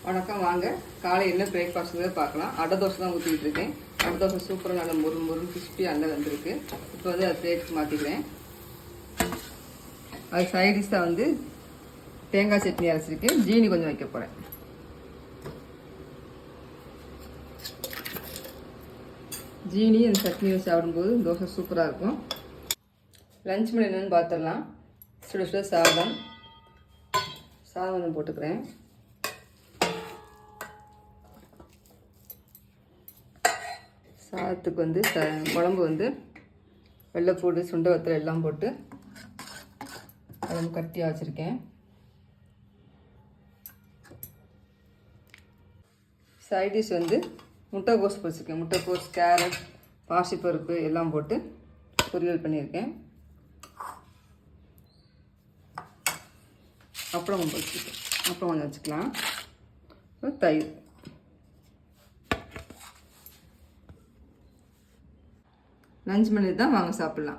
வணக்கம். வாங்க காலை என்ன பிரேக்ஃபாஸ்ட்டுங்கிறத பார்க்கலாம். அடை தோசை தான் ஊற்றிக்கிட்டு இருக்கேன். அடை தோசை சூப்பராக நல்ல முருன்னு கிறிஸ்பி அண்டை வந்திருக்கு. இப்போ வந்து அதை பிளேட்டுக்கு மாற்றிக்கிறேன். அது சைடிஷாக வந்து தேங்காய் சட்னி அரைச்சிருக்கேன். ஜீனி கொஞ்சம் வைக்க போகிறேன். ஜீனி அந்த சட்னியை சாப்பிடும்போது தோசை சூப்பராக இருக்கும். லஞ்ச் மணி என்னென்னு பார்த்துடலாம். சுட சுட சாதம் போட்டுக்கிறேன். சாதத்துக்கு வந்து குழம்பு வந்து வெள்ளைப்பூடு சுண்டை வத்தல் எல்லாம் போட்டு குழம்பு கட்டியாக வச்சுருக்கேன். சைட் டிஷ் வந்து முட்டைக்கோஸ் பொரிச்சிருக்கேன். முட்டைக்கோஸ், கேரட், பாசிப்பருப்பு எல்லாம் போட்டு பொரியல் பண்ணியிருக்கேன். அப்புறம் பொரிச்சிருக்கேன். அப்புறம் கொஞ்சம் வச்சுக்கலாம். தயிர். லஞ்ச் பண்ணி தான் வாங்க சாப்பிட்லாம்.